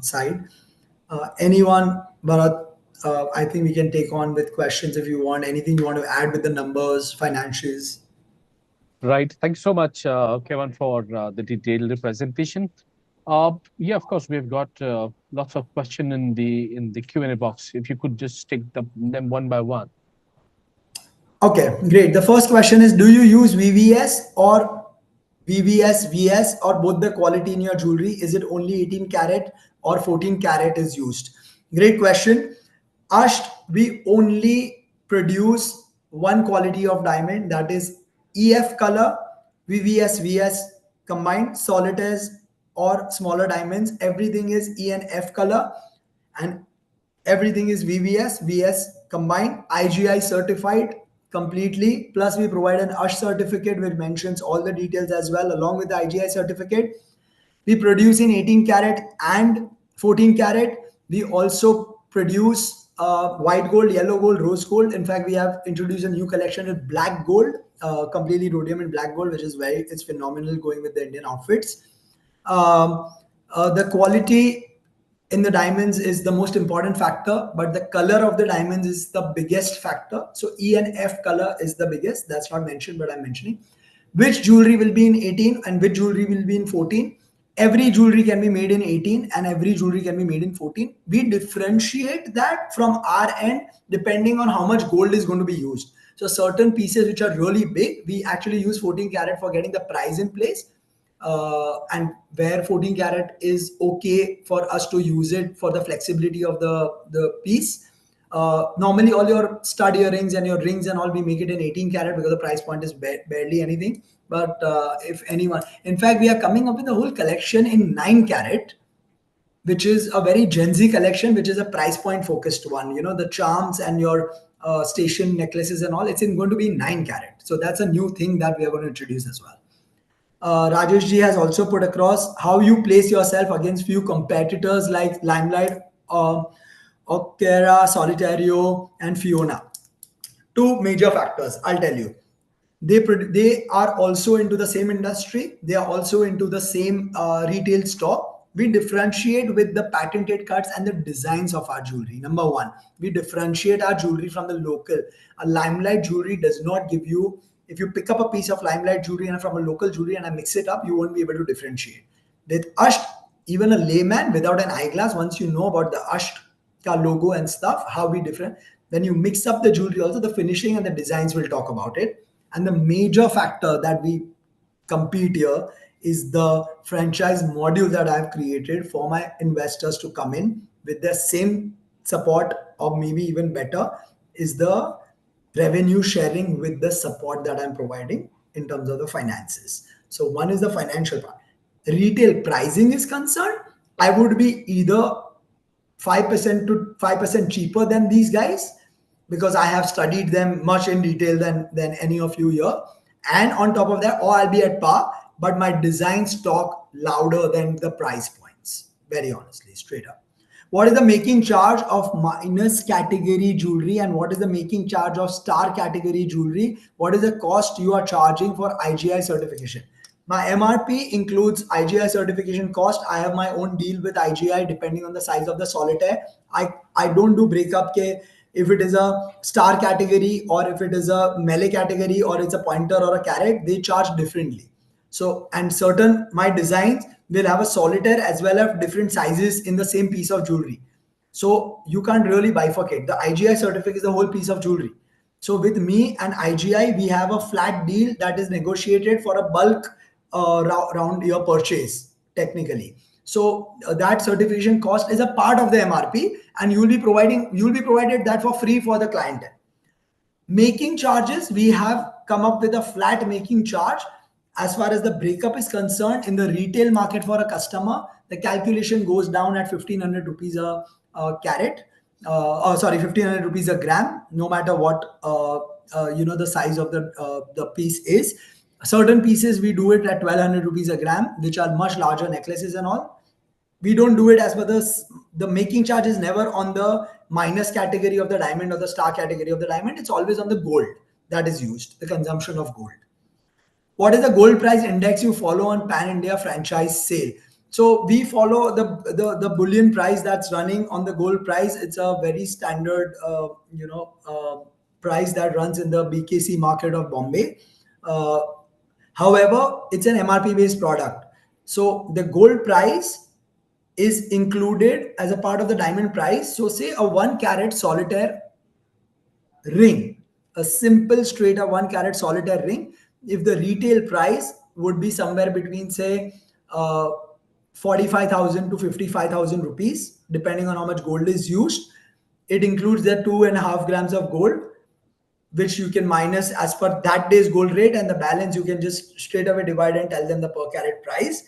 side. Anyone, Bharat, I think we can take on with questions if you want. Anything you want to add with the numbers, financials? Right. Thanks so much, Kevin, for the detailed presentation. Yeah, of course, we've got lots of questions in the Q&A box. If you could just take them one by one. Okay, great. The first question is, do you use VVS or VVS, VS, or both the quality in your jewelry? Is it only 18 karat or 14 karat is used? Great question. Ashth, we only produce one quality of diamond, that is EF color, VVS, VS combined, solitaires or smaller diamonds. Everything is E and F color, and everything is VVS, VS combined, IGI certified completely. Plus, we provide an Ashth certificate which mentions all the details as well, along with the IGI certificate. We produce in 18 karat and 14 karat. We also produce white gold, yellow gold, rose gold. In fact, we have introduced a new collection with black gold, completely rhodium and black gold, which is it's phenomenal going with the Indian outfits. The quality in the diamonds is the most important factor, but the color of the diamonds is the biggest factor. So E and F color is the biggest. That's not mentioned, but I'm mentioning. Which jewelry will be in 18 and which jewelry will be in 14? Every jewelry can be made in 18 and every jewelry can be made in 14. We differentiate that from our end depending on how much gold is going to be used. So certain pieces which are really big, we actually use 14 karat for getting the price in place. And where 14 karat is okay for us to use it for the flexibility of the piece. Normally all your stud earrings and your rings and all, we make it in 18 karat because the price point is barely anything. But if anyone, in fact, we are coming up with a whole collection in 9 karat, which is a very Gen Z collection, which is a price point focused one. The charms and your station necklaces and all, it's going to be 9 karat. So that's a new thing that we are going to introduce as well. Rajesh ji has also put across how you place yourself against few competitors like Limelight Okera, Solitario, and Fiona. Two major factors, I'll tell you. They are also into the same industry. They are also into the same retail store. We differentiate with the patented cuts and the designs of our jewelry. Number one, we differentiate our jewelry from the local. A Limelight jewelry does not give you, if you pick up a piece of Limelight jewelry and from a local jewelry and I mix it up, you won't be able to differentiate. With Ashth, even a layman without an eyeglass, once you know about the Ashth ka logo and stuff, how we different, when you mix up the jewelry, also the finishing and the designs will talk about it. And the major factor that we compete here is the franchise module that I've created for my investors to come in with the same support or maybe even better, is the revenue sharing with the support that I'm providing in terms of the finances. So one is the financial part. Retail pricing is concerned, I would be either 5% to 5% cheaper than these guys because I have studied them much in detail than any of you here. And on top of that, or I'll be at par, but my designs talk louder than the price points. Very honestly, straight up. What is the making charge of minus category jewelry and what is the making charge of star category jewelry? What is the cost you are charging for IGI certification? My MRP includes IGI certification cost. I have my own deal with IGI depending on the size of the solitaire. I don't do breakup ke if it is a star category or if it is a melee category or it's a pointer or a carat, they charge differently. So, and certain my designs will have a solitaire as well as different sizes in the same piece of jewelry. So you can't really bifurcate. The IGI certificate is the whole piece of jewelry. So with me and IGI, we have a flat deal that is negotiated for a bulk round your purchase technically. So that certification cost is a part of the MRP, and you'll be provided that for free for the client. Making charges, we have come up with a flat making charge. As far as the breakup is concerned, in the retail market for a customer, the calculation goes down at 1500 rupees a carat. 1500 rupees a gram, no matter what the size of the piece is. Certain pieces we do it at 1200 rupees a gram, which are much larger necklaces and all. We don't do it as per the making charge is never on the minus category of the diamond or the star category of the diamond. It's always on the gold that is used, the consumption of gold. What is the gold price index you follow on Pan India franchise sale? So we follow the bullion price that's running on the gold price. It's a very standard price that runs in the BKC market of Bombay. Uh, However, it's an MRP based product. So the gold price is included as a part of the diamond price. So say a 1 carat solitaire ring, a simple straight up 1 carat solitaire ring, if the retail price would be somewhere between say 45,000 to 55,000 rupees, depending on how much gold is used. It includes the 2.5 grams of gold, which you can minus as per that day's gold rate, and the balance you can just straight away divide and tell them the per carat price.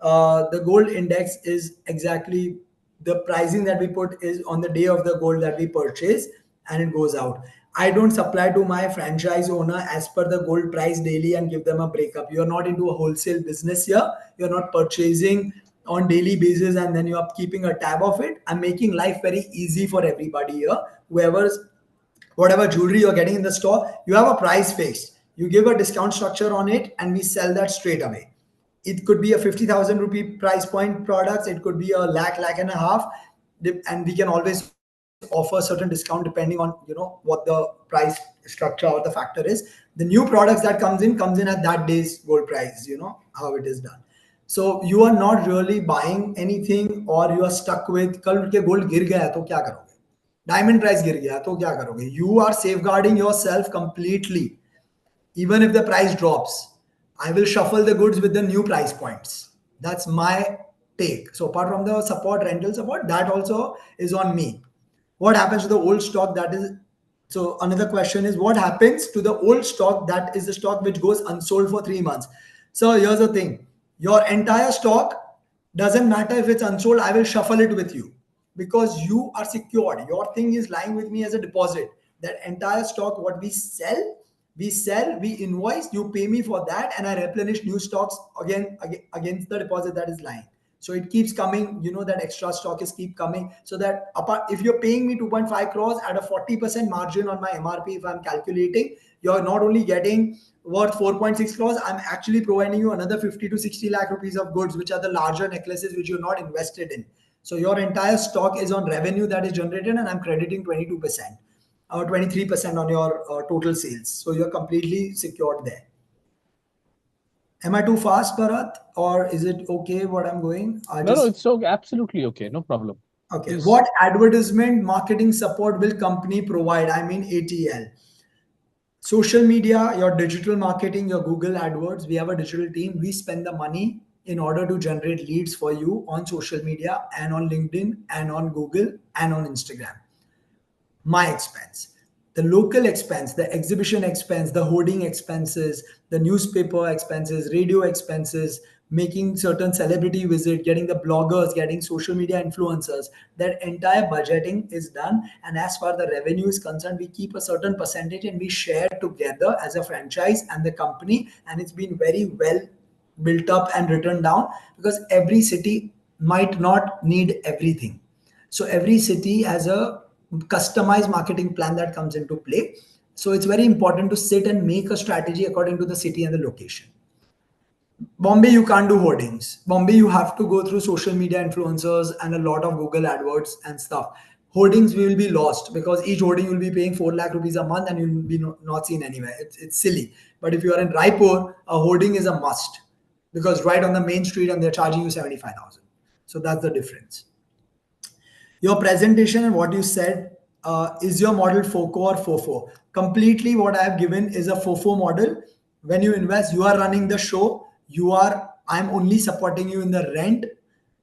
The gold index is exactly the pricing that we put is on the day of the gold that we purchase, and it goes out. I don't supply to my franchise owner as per the gold price daily and give them a breakup. You're not into a wholesale business here. You're not purchasing on daily basis and then you're keeping a tab of it. I'm making life very easy for everybody here. Whatever jewelry you're getting in the store, you have a price fixed. You give a discount structure on it and we sell that straight away. It could be a 50,000 rupee price point products. It could be a lakh and a half. And we can always offer certain discount depending on, what the price structure or the factor is. The new products that comes in at that day's gold price, how it is done. So you are not really buying anything or you are stuck with, कल उठ के gold गिर गया तो क्या करोगे? Diamond price गिर गया तो क्या करोगे? You are safeguarding yourself completely. Even if the price drops, I will shuffle the goods with the new price points. That's my take. So apart from the support, rental support, that also is on me. What happens to the old stock that is, so another question is what happens to the old stock that is the stock which goes unsold for 3 months? So here's the thing, your entire stock doesn't matter if it's unsold, I will shuffle it with you because you are secured. Your thing is lying with me as a deposit. That entire stock, what we sell, we invoice, you pay me for that, and I replenish new stocks again against the deposit that is lying. So it keeps coming, that extra stock is keep coming. So that apart, if you're paying me 2.5 crores at a 40% margin on my MRP, if I'm calculating, you're not only getting worth 4.6 crores, I'm actually providing you another 50 to 60 lakh rupees of goods, which are the larger necklaces which you're not invested in. So your entire stock is on revenue that is generated, and I'm crediting 22% or 23% on your total sales. So you're completely secured there. Am I too fast, Bharat, or is it okay what I'm going? No, it's so absolutely okay. No problem. Okay. Please. What advertisement marketing support will company provide? I mean ATL. Social media, your digital marketing, your Google AdWords. We have a digital team. We spend the money in order to generate leads for you on social media and on LinkedIn and on Google and on Instagram. My expense. The local expense, the exhibition expense, the hoarding expenses, the newspaper expenses, radio expenses, making certain celebrity visit, getting the bloggers, getting social media influencers, that entire budgeting is done. And as far the revenue is concerned, we keep a certain percentage and we share together as a franchise and the company. And it's been very well built up and written down, because every city might not need everything. So every city has a customized marketing plan that comes into play. So it's very important to sit and make a strategy according to the city and the location. Bombay, you can't do hoardings. Bombay, you have to go through social media influencers and a lot of Google AdWords and stuff. Hoardings will be lost, because each hoarding will be paying 4 lakh rupees a month and you'll be not seen anywhere. It's silly. But if you are in Raipur, a hoarding is a must, because right on the main street and they're charging you 75,000. So that's the difference. Your presentation and what you said, is your model FOCO or FOFO? Completely what I have given is a FOFO model. When you invest, you are running the show. I'm only supporting you in the rent,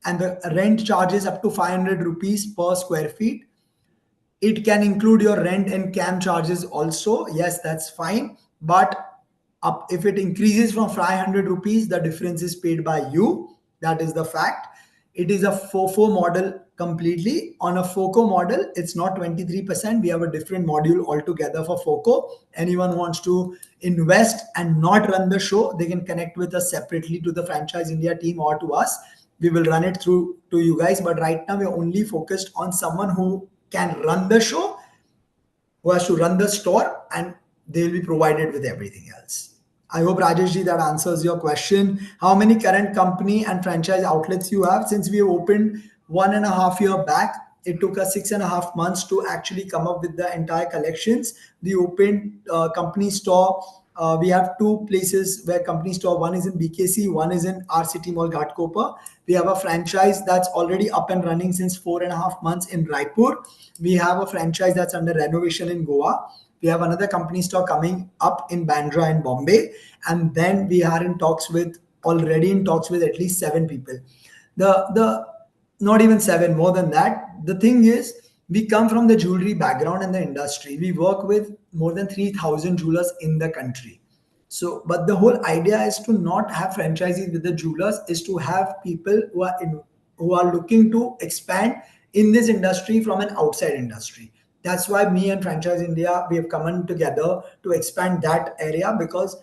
and the rent charges up to 500 rupees per square feet. It can include your rent and cam charges also. Yes, that's fine. But if it increases from 500 rupees, the difference is paid by you. That is the fact. It is a FOFO model completely. On a FOCO model, it's not 23%. We have a different module altogether for FOCO. Anyone who wants to invest and not run the show, they can connect with us separately to the Franchise India team or to us. We will run it through to you guys. But right now, we're only focused on someone who can run the show, who has to run the store, and they will be provided with everything else. I hope, Rajesh ji, that answers your question. How many current company and franchise outlets you have? Since we opened 1.5 years back, it took us 6.5 months to actually come up with the entire collections. The opened company store, we have two places where company store. One is in BKC, one is in our city mall Ghatkopar. We have a franchise that's already up and running since 4.5 months in Raipur. We have a franchise that's under renovation in Goa. We have another company store coming up in Bandra in Bombay. And then we are already in talks with at least 7 people. The not even 7, more than that. The thing is, we come from the jewelry background and the industry. We work with more than 3,000 jewelers in the country. So, but the whole idea is to not have franchisees with the jewelers, is to have people who are looking to expand in this industry from an outside industry. That's why me and Franchise India, we have come in together to expand that area, because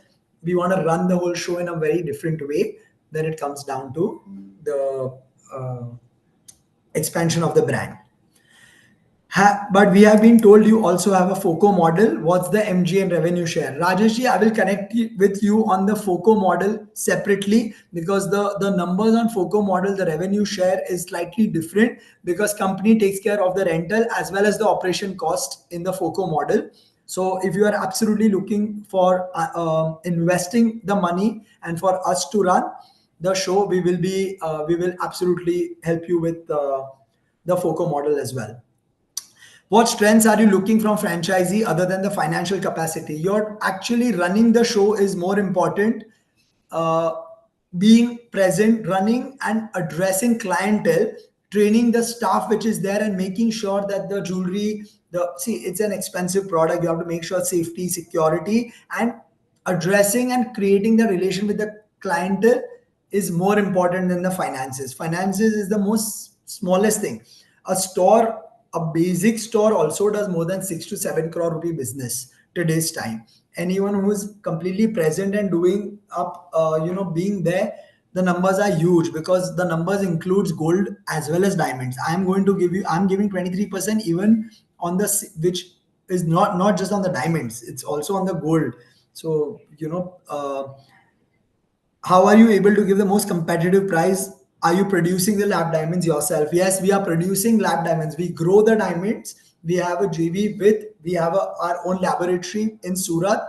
we want to run the whole show in a very different way. Then it comes down to the expansion of the brand. But we have been told you also have a FOCO model. What's the MG and revenue share? Rajeshji, I will connect with you on the FOCO model separately, because the numbers on FOCO model, the revenue share is slightly different, because company takes care of the rental as well as the operation cost in the FOCO model. So if you are absolutely looking for investing the money and for us to run the show, we will absolutely help you with the FOCO model as well. What strengths are you looking from franchisee other than the financial capacity? You're actually running the show is more important. Being present, running and addressing clientele, training the staff which is there, and making sure that the jewelry, it's an expensive product. You have to make sure safety, security, and addressing and creating the relation with the clientele is more important than the finances. Finances is the most smallest thing. A basic store also does more than 6 to 7 crore rupee business today's time. Anyone who is completely present and doing up, being there the numbers are huge because the numbers includes gold as well as diamonds. I'm giving 23% even on which is not just on the diamonds, it's also on the gold. So how are you able to give the most competitive price? Are you producing the lab diamonds yourself? Yes, we are producing lab diamonds. We grow the diamonds. We have a JV we have our own laboratory in Surat.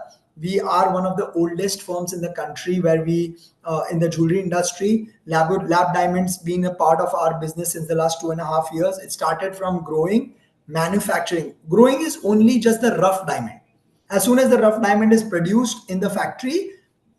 We are one of the oldest firms in the country where in the jewelry industry, lab diamonds being a part of our business since the last 2.5 years. It started from growing, manufacturing. Growing is only just the rough diamond. As soon as the rough diamond is produced in the factory,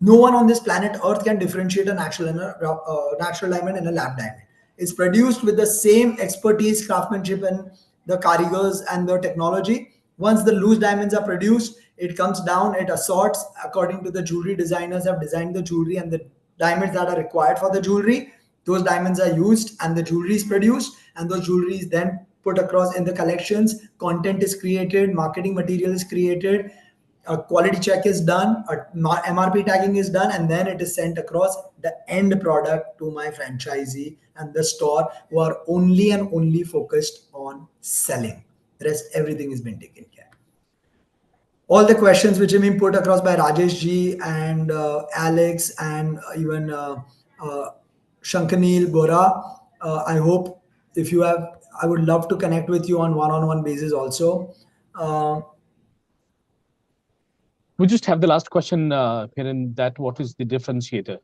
no one on this planet Earth can differentiate a natural diamond and a lab diamond. It's produced with the same expertise, craftsmanship, and the karigars and the technology. Once the loose diamonds are produced, it comes down, it assorts according to the jewelry designers have designed the jewelry and the diamonds that are required for the jewelry. Those diamonds are used and the jewelry is produced, and those jewelry is then put across in the collections. Content is created, marketing material is created, a quality check is done, a MRP tagging is done, and then it is sent across the end product to my franchisee and the store, who are only and only focused on selling. Rest everything has been taken care. All the questions which have been put across by Rajesh ji and Alex and even uh, Shankanil Bora, I hope if you have, I would love to connect with you on one-on-one basis also. We just have the last question here in that. What is the differentiator?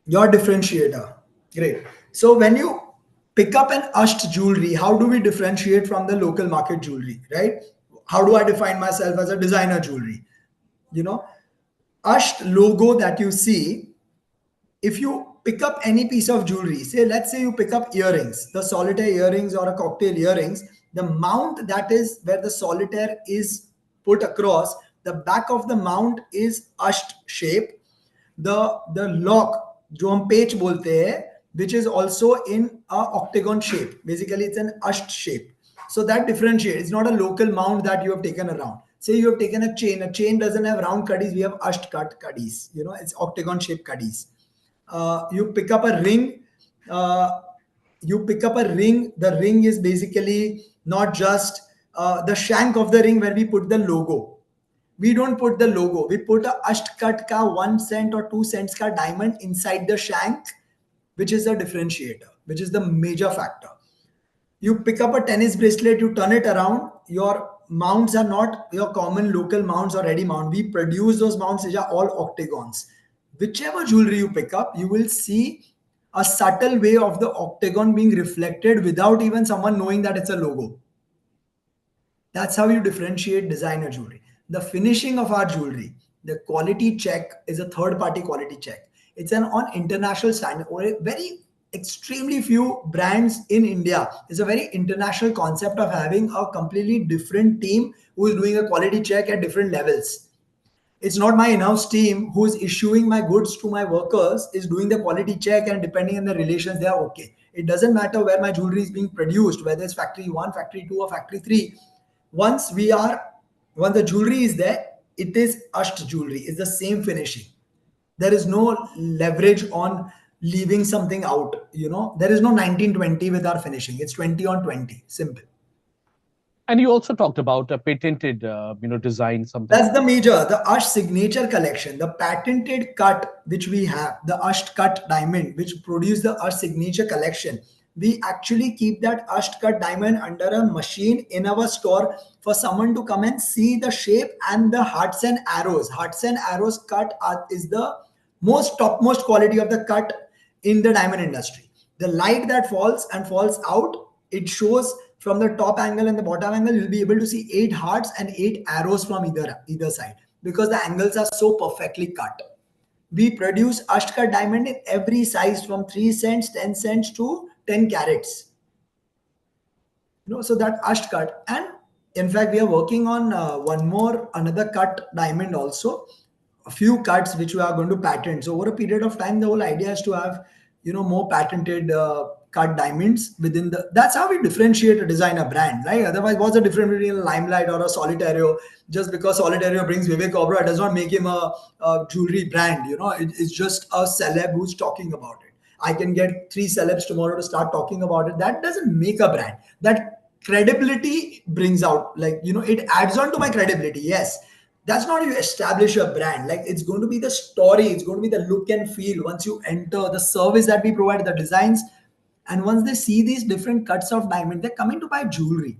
Your differentiator. Great. So when you pick up an Ashth jewelry, how do we differentiate from the local market jewelry, right? How do I define myself as a designer jewelry? You know, Ashth logo that you see, if you pick up any piece of jewelry, say, let's say you pick up earrings, the solitaire earrings or a cocktail earrings, the mount that is where the solitaire is put across, the back of the mount is Ashth shape. The lock जो हम पेच बोलते हैं, which is also in a octagon shape, basically it's an Ashth shape. So that differentiates. It's not a local mount that you have taken around. Say you have taken a chain doesn't have round caddies, we have Ashth cut caddies, it's octagon shaped caddies. You pick up a ring, uh, the ring is basically not just the shank of the ring where we put the logo. We don't put the logo. We put a Ashth cut ka 1 cent or 2 cents ka diamond inside the shank, which is a differentiator, which is the major factor. You pick up a tennis bracelet, you turn it around, your mounts are not your common local mounts or ready mount. We produce those mounts, which are all octagons. Whichever jewelry you pick up, you will see a subtle way of the octagon being reflected without even someone knowing that it's a logo. That's how you differentiate designer jewelry. The finishing of our jewelry, the quality check is a third party quality check. It's an on international standard. Very extremely few brands in India. It's a very international concept of having a completely different team who is doing a quality check at different levels. It's not my in-house team who is issuing my goods to my workers, is doing the quality check, and depending on the relations, they are okay. It doesn't matter where my jewelry is being produced, whether it's factory 1, factory 2, or factory 3. Once the jewelry is there, it is Ashth jewelry. It's the same finishing. There is no leverage on leaving something out. There is no 1920 with our finishing. It's 20 on 20. Simple. And you also talked about a patented, design, something. That's the the Ashth signature collection, the patented cut which we have, the Ashth cut diamond, which produced the Ashth signature collection. We actually keep that Ashth cut diamond under a machine in our store for someone to come and see the shape and the hearts and arrows. Hearts and arrows cut is the topmost quality of the cut in the diamond industry. The light that falls and falls out, it shows from the top angle and the bottom angle, you'll be able to see 8 hearts and 8 arrows from either side, because the angles are so perfectly cut. We produce Ashth cut diamond in every size from 3 cents, 10 cents to 10 carats. So that Ashth cut. And in fact, we are working on another cut diamond also. A few cuts which we are going to patent. So over a period of time, the whole idea is to have more patented cut diamonds within the. That's how we differentiate a designer brand, right? Otherwise, what's the difference between a Limelight or a Solitario? Just because Solitario brings Vivek Oberoi does not make him a jewelry brand. It's just a celeb who's talking about it. I can get three celebs tomorrow to start talking about it. That doesn't make a brand. That credibility brings out, like, it adds on to my credibility. Yes, that's not how you establish a brand. Like, it's going to be the story, it's going to be the look and feel once you enter, the service that we provide, the designs. And once they see these different cuts of diamond, they're coming to buy jewelry.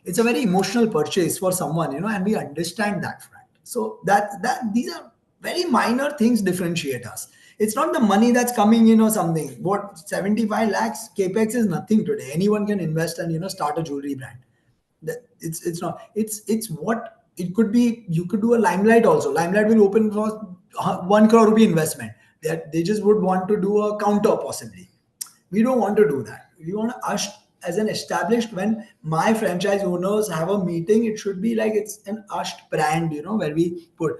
It's a very emotional purchase for someone, and we understand that fact. So that these are very minor things differentiate us. It's not the money that's coming, something. What, 75 lakhs capex is nothing today. Anyone can invest and start a jewelry brand. It's not, it's what it could be. You could do a Limelight also. Limelight will open for 1 crore rupee investment. They just would want to do a counter possibly. We don't want to do that. We want to us as an established. When my franchise owners have a meeting, it should be like it's an Ashth brand, where we put.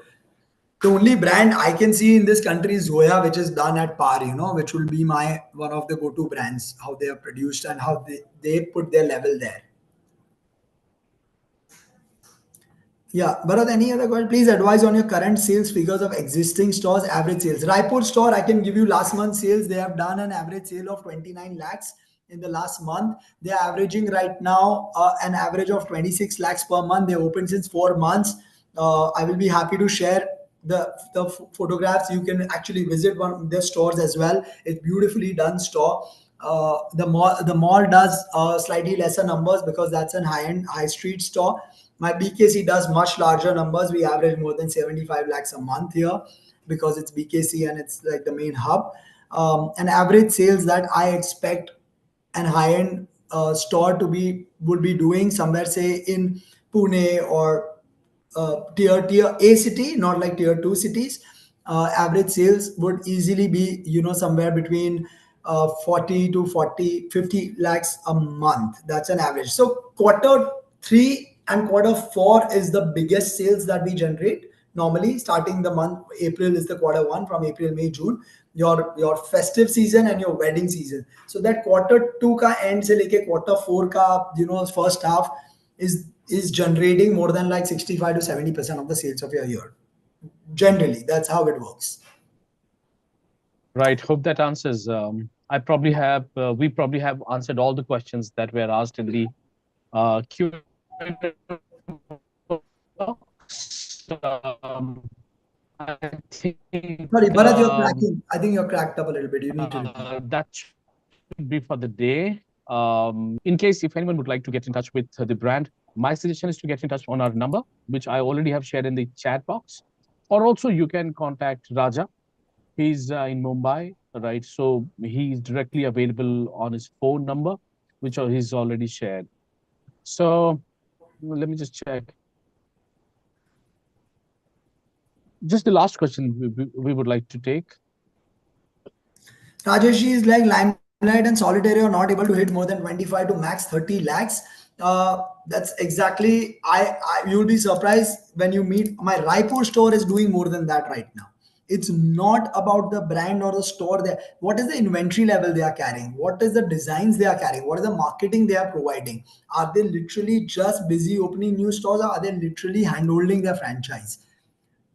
The only brand I can see in this country is Zoya, which is done at par, which will be my one of the go-to brands, how they are produced and how they put their level there. Yeah, Bharat, any other question? Please advise on your current sales figures of existing stores, average sales. Raipur store, I can give you last month's sales. They have done an average sale of 29 lakhs in the last month. They are averaging right now an average of 26 lakhs per month. They opened since 4 months. I will be happy to share the photographs. You can actually visit one of their stores as well. It's beautifully done store. The mall does slightly lesser numbers because that's an high-end high street store. My BKC does much larger numbers. We average more than 75 lakhs a month here because it's BKC and it's like the main hub. An average sales that I expect an high-end store to be would be doing somewhere, say in Pune or tier A city, not like tier two cities. Average sales would easily be, somewhere between 40 to 40, 50 lakhs a month. That's an average. So quarter 3 and quarter 4 is the biggest sales that we generate. Normally, starting the month April is the quarter 1. From April, May, June, your festive season and your wedding season. So that quarter 2 ka end se leke quarter 4 ka, first half is generating more than like 65 to 70% of the sales of your year. Generally, that's how it works. Right. Hope that answers. We probably have answered all the questions that were asked in the Q&A box. I think Sorry, Bharat, you're cracking. I think you're cracked up a little bit. You need to repeat. that should be for the day. In case if anyone would like to get in touch with the brand, my suggestion is to get in touch on our number, which I already have shared in the chat box. Or also you can contact Raja. He's in Mumbai, right? So he's directly available on his phone number, which he's already shared. So let me just check. Just the last question we would like to take. Rajesh is like Limelight and Solitaire are not able to hit more than 25 to max 30 lakhs. That's exactly, you'll be surprised when you meet. My Raipur store is doing more than that right now. It's not about the brand or the store there. What is the inventory level they are carrying? What is the designs they are carrying? What is the marketing they are providing? Are they literally just busy opening new stores, or are they literally handholding their franchise?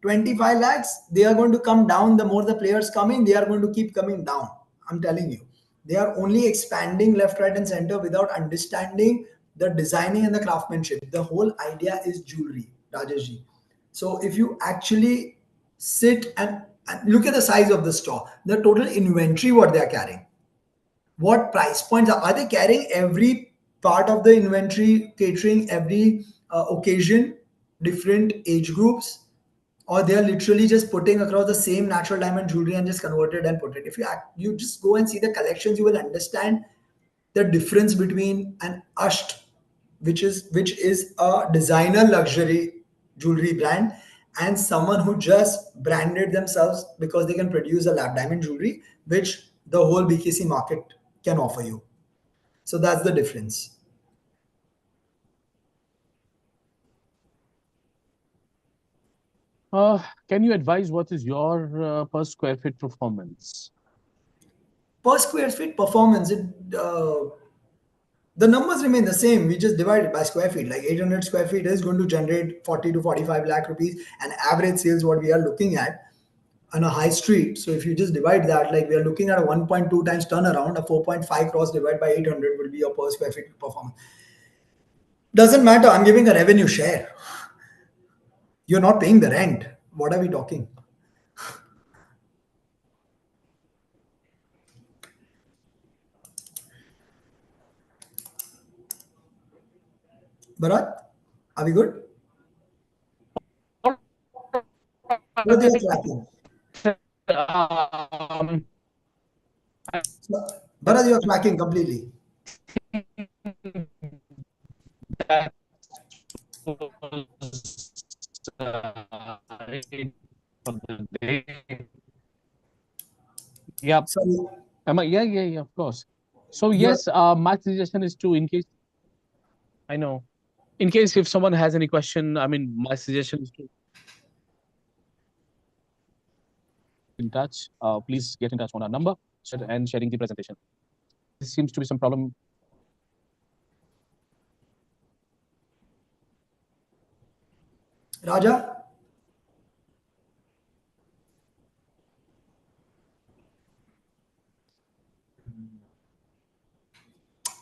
25 lakhs, they are going to come down. The more the players come in, they are going to keep coming down. I'm telling you, they are only expanding left, right, and center without understanding the designing and the craftsmanship. The whole idea is jewelry, Rajeshji. So if you actually sit and look at the size of the store, the total inventory, what they are carrying, what price points are they carrying, every part of the inventory catering every occasion, different age groups, or they are literally just putting across the same natural diamond jewelry and just convert it and put it. If you just go and see the collections, you will understand the difference between an Ashth, which is a designer luxury jewelry brand, and someone who just branded themselves because they can produce a lab diamond jewelry, which the whole BKC market can offer you. So that's the difference. Can you advise what is your per square feet performance? per square feet performance, the numbers remain the same. We just divide it by square feet. Like 800 square feet is going to generate 40 to 45 lakh rupees, and average sales what we are looking at on a high street. So if you just divide that, like we are looking at a 1.2 times turnaround, a 4.5 cross divided by 800 will be your per square feet performance. Doesn't matter. I'm giving a revenue share. You're not paying the rent. What are we talking? Bharat, are we good? Bharat, you're tracking. Bharat, you're tracking completely. That for the day. Yeah. Sorry. Yeah, of course. So You're- yes, my suggestion is to, in case, I know, in case if someone has any question, I mean, my suggestion is to in touch. Please get in touch on our number and sharing the presentation. There seems to be some problem. Raja?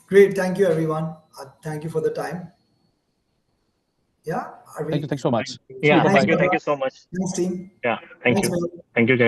Great. Thank you, everyone. Thank you for the time. Yeah. Thank you so much. Yeah, Thanks, thank you so much. Thanks, team. Yeah, thank Thanks, you. man. Thank you, Jay.